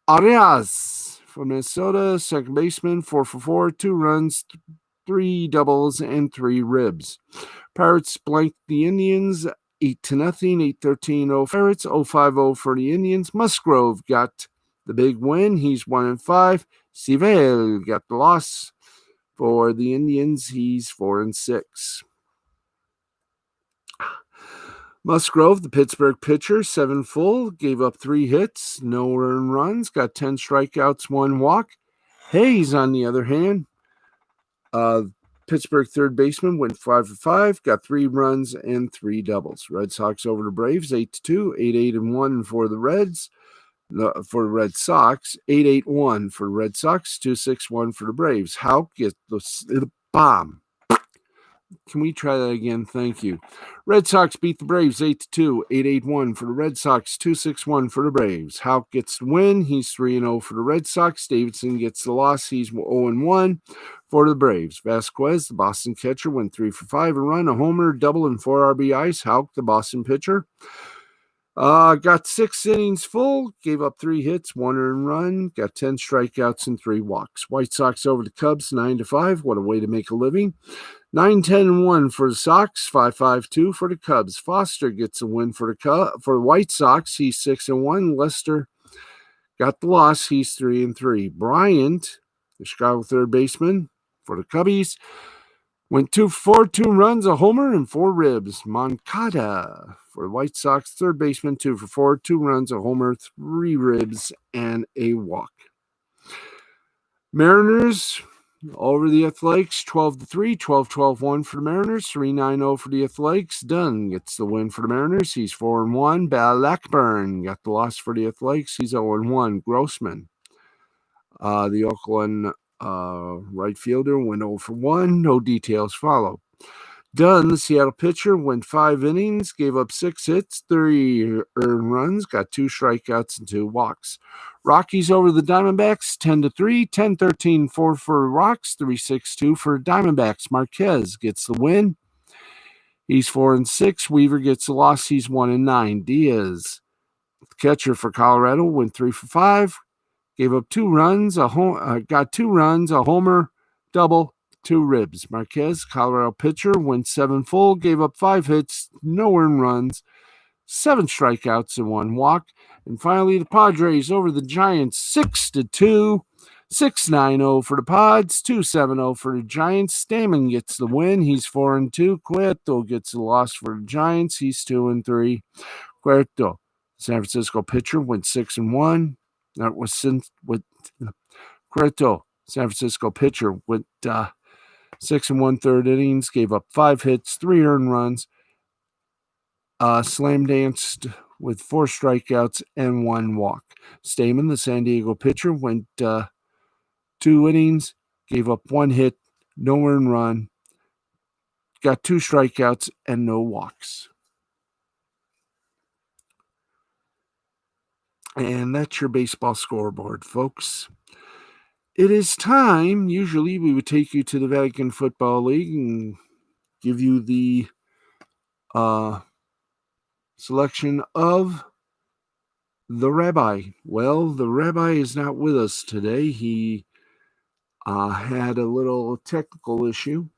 Arias for Minnesota, second baseman, 4 for 4, 2 runs, 3 doubles, and 3 ribs. Pirates blanked the Indians 8-0, 8-13-0 Pirates, 0-5-0 for the Indians. Musgrove got the big win. He's 1-5. Civil got the loss for the Indians. He's 4-6. Musgrove, the Pittsburgh pitcher, 7 full, gave up 3 hits, no earned runs, got 10 strikeouts, 1 walk. Hayes, on the other hand, Pittsburgh third baseman, went 5 for 5, got 3 runs and 3 doubles. Red Sox over the Braves, 8-2, 8-1 for the Reds. For the Red Sox, 8-1 for the Red Sox, 2-6-1 for the Braves. How get the bomb? Can we try that again? Thank you. Red Sox beat the Braves 8-2, 8-1 for the Red Sox, 2-6-1 for the Braves. Houck gets the win. He's 3-0 for the Red Sox. Davidson gets the loss. He's 0-1 for the Braves. Vasquez, the Boston catcher, went 3 for 5, a run, a homer, double, and 4 RBIs. Houck, the Boston pitcher, got 6 innings full, gave up 3 hits, 1 earned run, got 10 strikeouts and 3 walks. White Sox over the Cubs, 9-5. What a way to make a living. 9-10-1 for the Sox, 5-5-2 for the Cubs. Foster gets a win for the White Sox. He's 6-1. Lester got the loss. He's 3-3. Bryant, the Chicago third baseman for the Cubbies, went 2 for 4, 2 runs, a homer, and 4 ribs. Moncada for the White Sox third baseman, 2 for 4, 2 runs, a homer, 3 ribs, and a walk. Mariners over the Athletics, 12-3, 12-12-1 for the Mariners, 3-9-0 for the Athletics. Dunn gets the win for the Mariners. He's 4-1. Blackburn got the loss for the Athletics. He's 0-1. Grossman, the Oakland right fielder, went 0-1. No details follow. Dunn, the Seattle pitcher, went 5 innings, gave up 6 hits, 3 earned runs, got 2 strikeouts and 2 walks. Rockies over the Diamondbacks, 10-3, 10-13-4 for Rocks, 3-6-2 for Diamondbacks. Marquez gets the win. He's 4-6. Weaver gets the loss. He's 1-9. Diaz, the catcher for Colorado, went 3 for 5, gave up 2 runs, got 2 runs, a homer, double, 2 ribs. Marquez, Colorado pitcher, went 7 full, gave up 5 hits, no earned runs, 7 strikeouts and 1 walk. And finally, the Padres over the Giants, 6-2, 6-9-0 for the Pods, 2-7-0 for the Giants. Stamen gets the win. He's 4-2. Cueto gets the loss for the Giants. He's 2-3. Cueto, San Francisco pitcher, went 6-1. That was with Cueto, San Francisco pitcher, went 6-1 third innings, gave up 5 hits, 3 earned runs, slam danced with 4 strikeouts and 1 walk. Stamen, the San Diego pitcher, went 2 innings, gave up 1 hit, no earned run, got 2 strikeouts and no walks. And that's your baseball scoreboard, folks. It is time. Usually we would take you to the Vatican Football League and give you the selection of the rabbi. Well, the rabbi is not with us today. He had a little technical issue,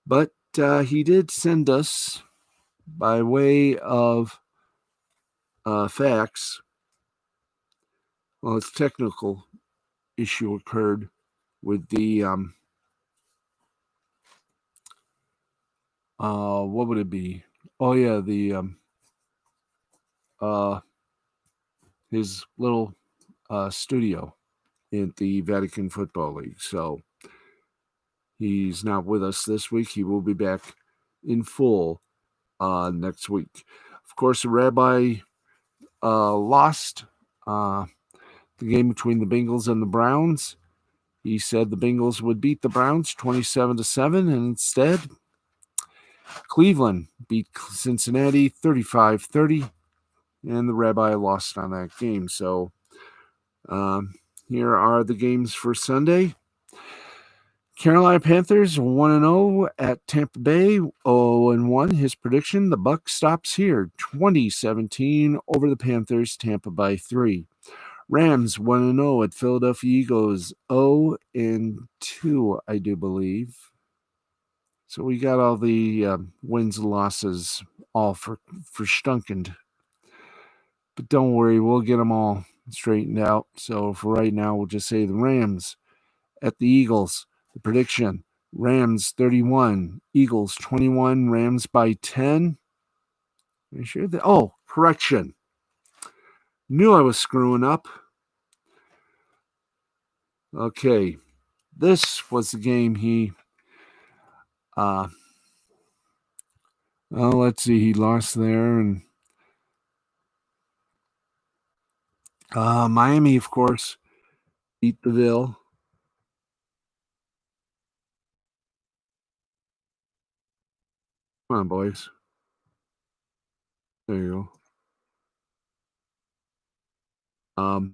but he did send us, by way of fax, well, its technical issue occurred with the what would it be? Oh yeah, the his little studio in the Vatican Football League. So he's not with us this week. He will be back in full next week. Of course, the rabbi lost the game between the Bengals and the Browns. He said the Bengals would beat the Browns 27-7, and instead, Cleveland beat Cincinnati 35-30, and the rabbi lost on that game. So here are the games for Sunday. Carolina Panthers 1-0 at Tampa Bay, 0-1. His prediction: the buck stops here, 2017 over the Panthers, Tampa by 3. Rams 1-0 at Philadelphia Eagles, 0-2, I do believe. So we got all the wins and losses all for stunkened. But don't worry, we'll get them all straightened out. So for right now, we'll just say the Rams at the Eagles. The prediction: Rams 31, Eagles 21, Rams by 10. Are you sure that? Oh, correction. Knew I was screwing up. Okay. This was the game he let's see, he lost there, and Miami, of course, beat the Ville. Come on, boys. There you go.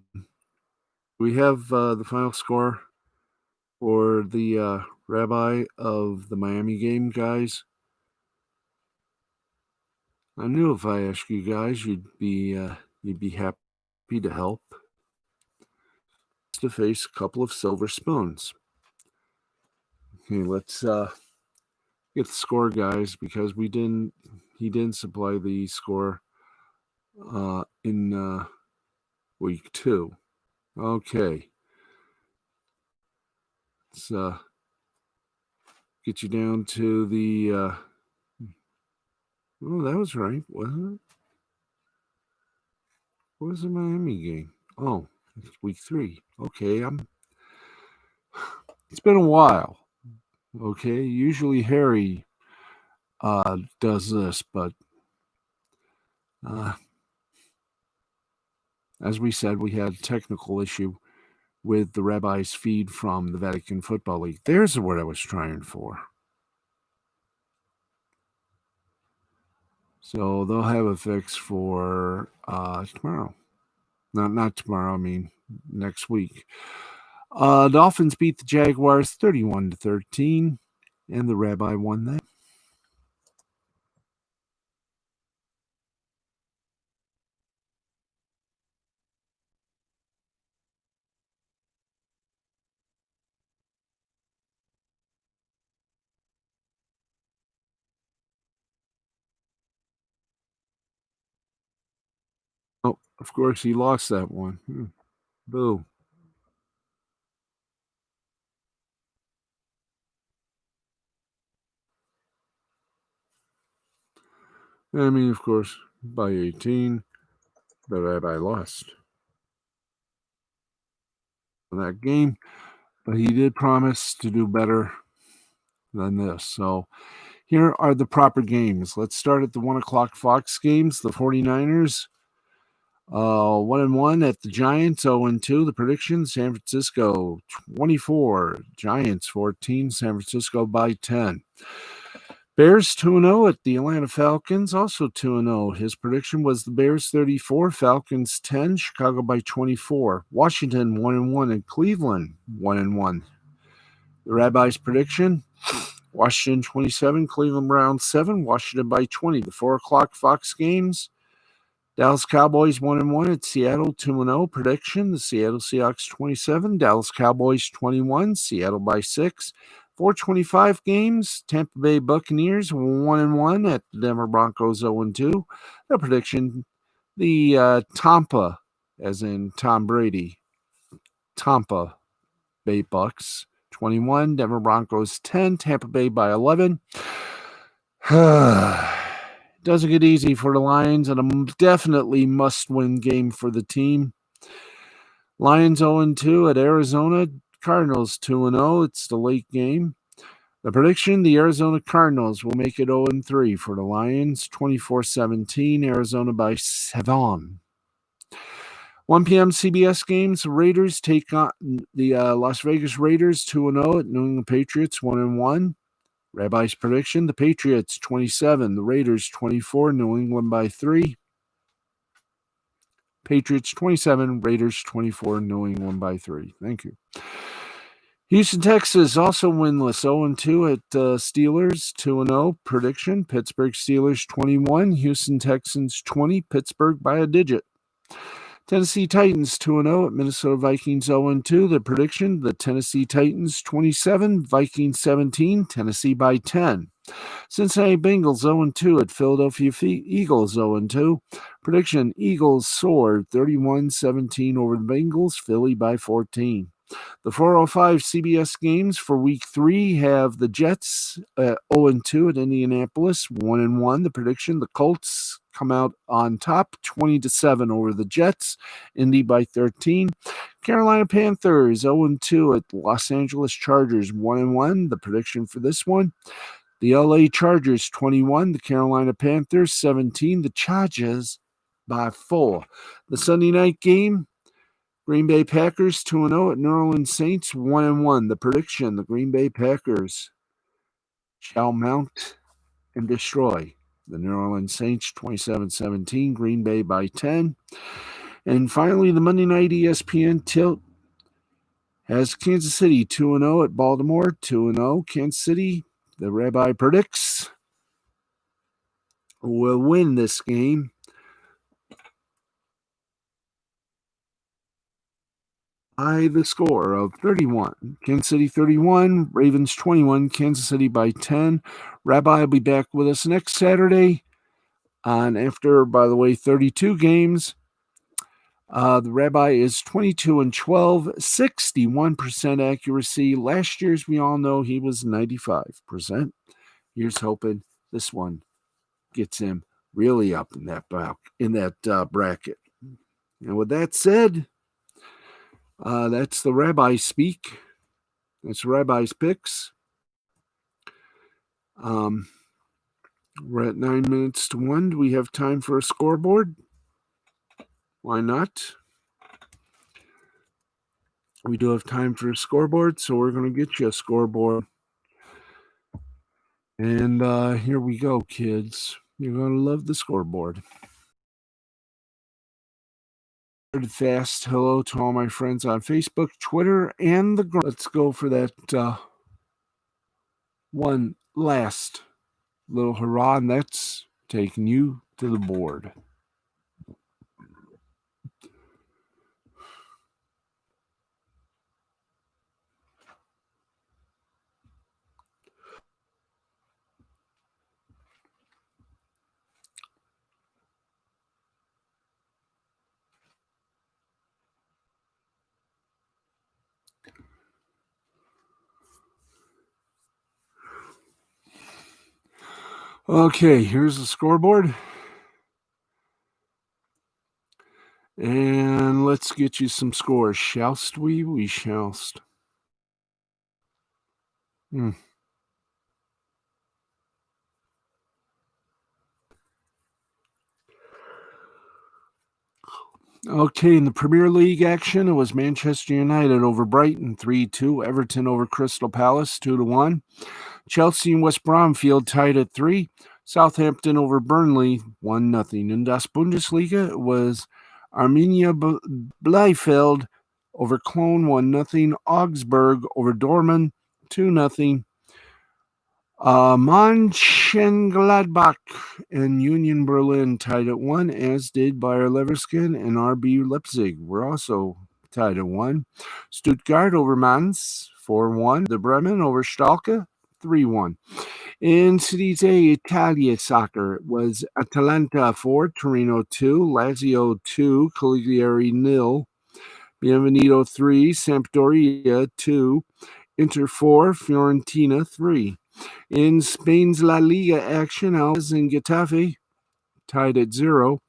We have the final score for the rabbi of the Miami game, guys. I knew if I asked you guys, you'd be happy to help. To face a couple of silver spoons. Okay, let's get the score, guys, because he didn't supply the score in week 2. Okay, let's get you down to the. Oh, that was right. What was the Miami game? Oh, it's week 3. Okay, It's been a while. Okay, usually Harry does this, but as we said, we had a technical issue with the rabbi's feed from the Vatican Football League. There's the word I was trying for. So they'll have a fix for tomorrow. Not tomorrow, I mean next week. Dolphins beat the Jaguars 31-13, and the rabbi won that. Oh, of course, he lost that one. Boo. I mean, of course, by 18, the rabbi lost in that game, but he did promise to do better than this. So here are the proper games. Let's start at the 1 o'clock Fox games. The 49ers, 1-1 at the Giants, 0-2. The prediction: San Francisco 24, Giants 14, San Francisco by 10. Bears 2-0 at the Atlanta Falcons, also 2-0. His prediction was the Bears 34, Falcons 10, Chicago by 24. Washington 1-1 and Cleveland 1-1. The Rabbi's prediction, Washington 27, Cleveland Browns 7, Washington by 20. The 4 o'clock Fox games, Dallas Cowboys 1-1 at Seattle 2-0. Prediction, the Seattle Seahawks 27, Dallas Cowboys 21, Seattle by 6. 425 games, Tampa Bay Buccaneers 1-1 at the Denver Broncos 0-2. The prediction, the Tampa, as in Tom Brady, Tampa Bay Bucks 21, Denver Broncos 10, Tampa Bay by 11. Doesn't get easy for the Lions, and a definitely must-win game for the team. Lions 0-2 at Arizona, Cardinals 2-0. It's the late game. The prediction, the Arizona Cardinals will make it 0-3 for the Lions, 24-17, Arizona by 7. 1 p.m. CBS games, the Raiders take on the Las Vegas Raiders 2-0 at New England Patriots 1-1. Rabbi's prediction, the Patriots 27, the Raiders 24, New England by 3. Patriots 27, Raiders 24, New England by 3. Thank you. Houston, Texas, also winless, 0-2 at Steelers, 2-0. Prediction, Pittsburgh Steelers 21, Houston Texans 20, Pittsburgh by a digit. Tennessee Titans 2-0 at Minnesota Vikings 0-2. The prediction, the Tennessee Titans 27, Vikings 17, Tennessee by 10. Cincinnati Bengals 0-2 at Philadelphia Eagles 0-2. Prediction, Eagles soar 31-17 over the Bengals, Philly by 14. The 405 CBS games for Week 3 have the Jets 0-2 at Indianapolis, 1-1. The prediction, the Colts come out on top, 20-7 over the Jets, Indy by 13. Carolina Panthers 0-2 at Los Angeles Chargers, 1-1. The prediction for this one, the LA Chargers 21, the Carolina Panthers 17, the Chargers by 4. The Sunday night game, Green Bay Packers 2-0 at New Orleans Saints 1-1. The prediction, the Green Bay Packers shall mount and destroy the New Orleans Saints 27-17, Green Bay by 10. And finally, the Monday night ESPN tilt has Kansas City 2-0 at Baltimore 2-0. Kansas City, the Rabbi predicts, will win this game by the score of 31. Kansas City 31, Ravens 21, Kansas City by 10. Rabbi will be back with us next Saturday on after, by the way, 32 games. The Rabbi is 22-12, 61% accuracy. Last year's, we all know, he was 95%. Here's hoping this one gets him really up in that bracket. And with that said, that's the Rabbi speak. That's Rabbi's picks. We're at 9 minutes to 1. Do we have time for a scoreboard? Why not? We do have time for a scoreboard, so we're going to get you a scoreboard. And here we go, kids. You're going to love the scoreboard. Fast hello to all my friends on Facebook, Twitter, and the group. Let's go for that one last little hurrah, and that's taking you to the board. Okay, here's the scoreboard. And let's get you some scores. Shallst we? We shallst. Okay, in the Premier League action, it was Manchester United over Brighton 3-2, Everton over Crystal Palace 2-1, Chelsea and West Bromfield tied at 3. Southampton over Burnley 1-0. In das Bundesliga, it was Arminia Bielefeld over Cologne 1-0. Augsburg over Dortmund 2-0. Mönchengladbach and Union Berlin tied at 1, as did Bayer Leverkusen and RB Leipzig. Were also tied at 1. Stuttgart over Mainz 4-1. The Bremen over Schalke 3-1. In Serie A Italia soccer, it was Atalanta 4, Torino 2, Lazio 2, Cagliari 0, Bienvenido 3, Sampdoria 2, Inter 4, Fiorentina 3. In Spain's La Liga action, Alves and Getafe tied at 0.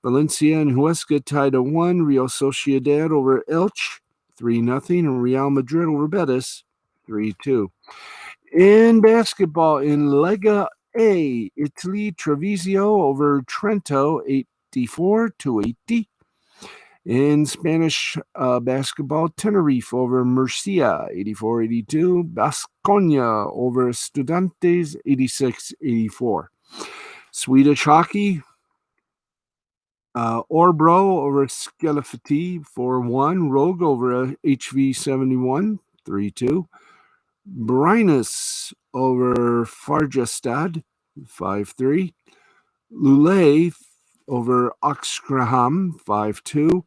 Valencia and Huesca tied at 1. Real Sociedad over Elche 3-0. And Real Madrid over Betis 3-2. In basketball, in Lega A, Italy, Treviso over Trento 84-80. In Spanish basketball, Tenerife over Murcia, 84-82. Baskonia over Estudiantes, 86-84. Swedish hockey, Orbro over Skellefteå, 4-1. Rogue over HV 71, 3-2. Brynäs over Farjestad, 5-3. Luleå over Oxgraham, 5-2.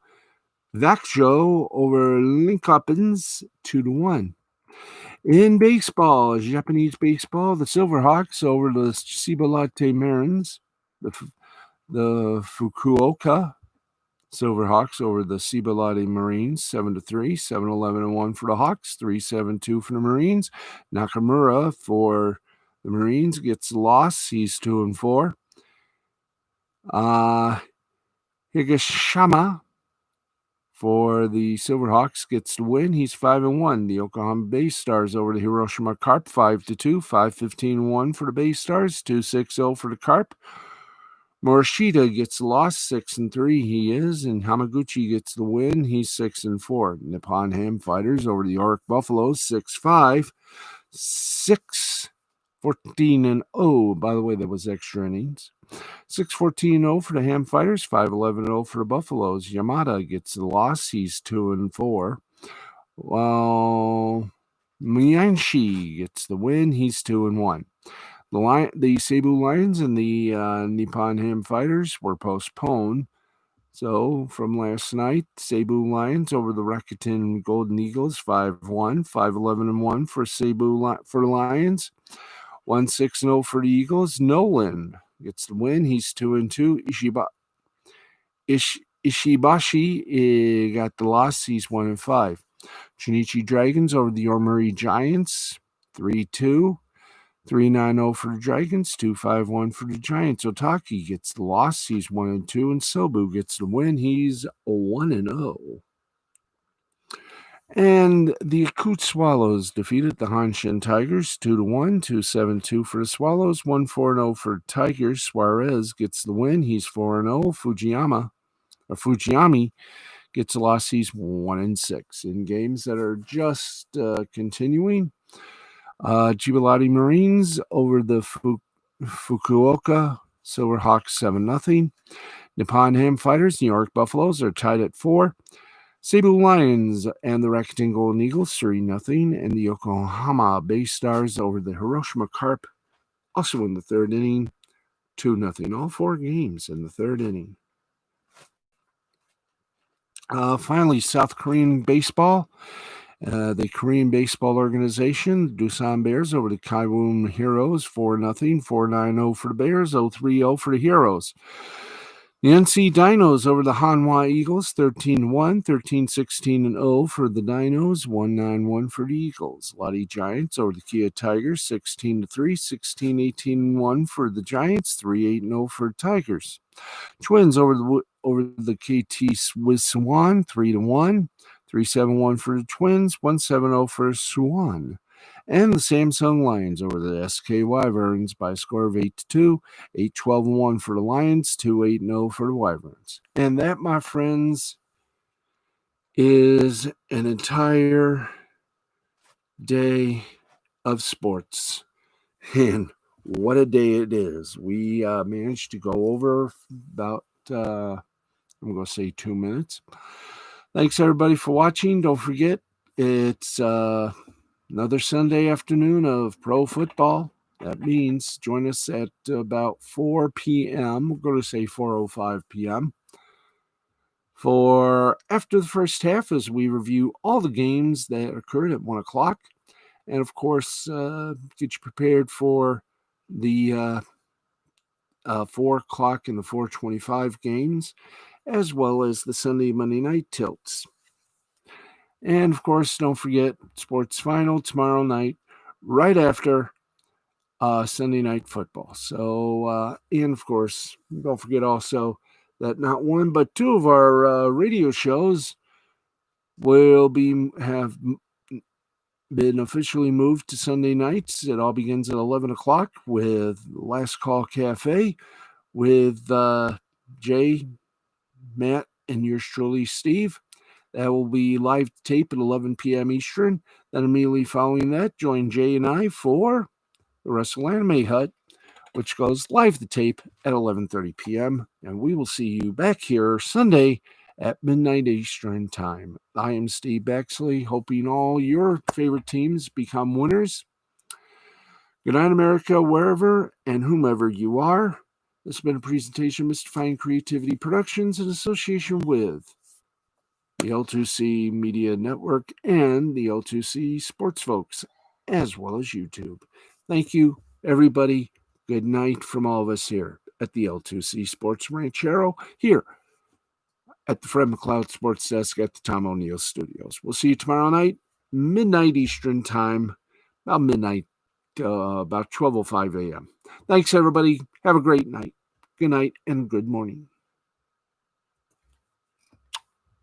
Växjö over Linkopens 2-1. In baseball, Japanese baseball, the Silverhawks over the Cibolate Marins, the Fukuoka Silverhawks over the Cibolate Marines 7-3, 7-11-1 for the Hawks, 3-7-2 for the Marines. Nakamura for the Marines gets the loss. He's 2-4. Higashiyama for the Silverhawks gets the win. He's 5-1. The Yokohama Bay Stars over the Hiroshima Carp 5-2, 5-15-1 for the Bay Stars, 2-6-0 for the Carp. Morishita gets the loss, 6-3 he is, and Hamaguchi gets the win. He's 6-4. Nippon Ham Fighters over the York Buffaloes 6-5, 6-14-0. By the way, that was extra innings. 6-14-0 for the Ham Fighters, 5-11-0 for the Buffaloes. Yamada gets the loss. He's 2-4. Well, Miyanshi gets the win. He's 2-1. The Seibu Lions and the Nippon Ham Fighters were postponed. So from last night, Seibu Lions over the Rakuten Golden Eagles 5-1, 5-11-1 for Seibu for the Lions, 1-6-0 for the Eagles. Nolan gets the win. He's 2-2. Ishibashi got the loss. He's 1-5. Chunichi Dragons over the Yomiuri Giants 3-2. 3-9-0 for the Dragons, 2-5-1 for the Giants. Otaki gets the loss. He's 1-2, and Sobu gets the win. He's 1-0. And the Akut Swallows defeated the Hanshin Tigers 2-1, 2-7-2 for the Swallows, 1-4-0 for Tigers. Suarez gets the win. He's 4-0. Fujiyami gets the loss. He's 1-6. In games that are just continuing, Jibalati Marines over the Fukuoka Silverhawks 7-0. Nippon Ham Fighters, New York Buffaloes are tied at 4. Seibu Lions and the Rakuten Golden Eagles 3-0. And the Yokohama Bay Stars over the Hiroshima Carp also in the third inning 2-0. All 4 games in the third inning. Finally, South Korean baseball. The Korean Baseball Organization, Doosan Bears over the Kaewon Heroes 4-0, 4-9-0 for the Bears, 0-3-0 for the Heroes. The NC Dinos over the Hanwha Eagles 13-1, 13-16-0 for the Dinos, 1-9-1 for the Eagles. Lottie Giants over the Kia Tigers 16-3, 16-18-1 for the Giants, 3-8-0 for the Tigers. Twins over the KT Swan 3-1. 3-7-1 for the Twins, 1-7-0 for Swan. And the Samsung Lions over the SK Wyverns by a score of 8-2, 8-12-1 for the Lions, 2-8-0 for the Wyverns. And that, my friends, is an entire day of sports. And what a day it is. We managed to go over about, I'm going to say 2 minutes. Thanks, everybody, for watching. Don't forget, it's another Sunday afternoon of pro football. That means join us at about 4 p.m. We're going to say 4:05 p.m. for after the first half as we review all the games that occurred at 1 o'clock. And, of course, get you prepared for the 4 o'clock and the 4:25 games, as well as the Sunday, Monday night tilts. And, of course, don't forget Sports Final tomorrow night, right after Sunday Night Football. So, and, of course, don't forget also that not one but two of our radio shows will have been officially moved to Sunday nights. It all begins at 11 o'clock with Last Call Cafe with Jay, Matt, and yours truly, Steve. That will be live tape at 11 p.m. Eastern. Then immediately following that, join Jay and I for the Wrestle Anime Hut, which goes live to tape at 11:30 p.m. And we will see you back here Sunday at midnight Eastern Time. I am Steve Baxley, hoping all your favorite teams become winners. Good night, America, wherever and whomever you are. This has been a presentation of Mystifying Creativity Productions in association with the L2C Media Network and the L2C Sports Folks, as well as YouTube. Thank you, everybody. Good night from all of us here at the L2C Sports Ranchero, here at the Fred McLeod Sports Desk at the Tom O'Neill Studios. We'll see you tomorrow night, midnight Eastern Time, about midnight, about 12:05 a.m. Thanks, everybody. Have a great night. Good night and good morning.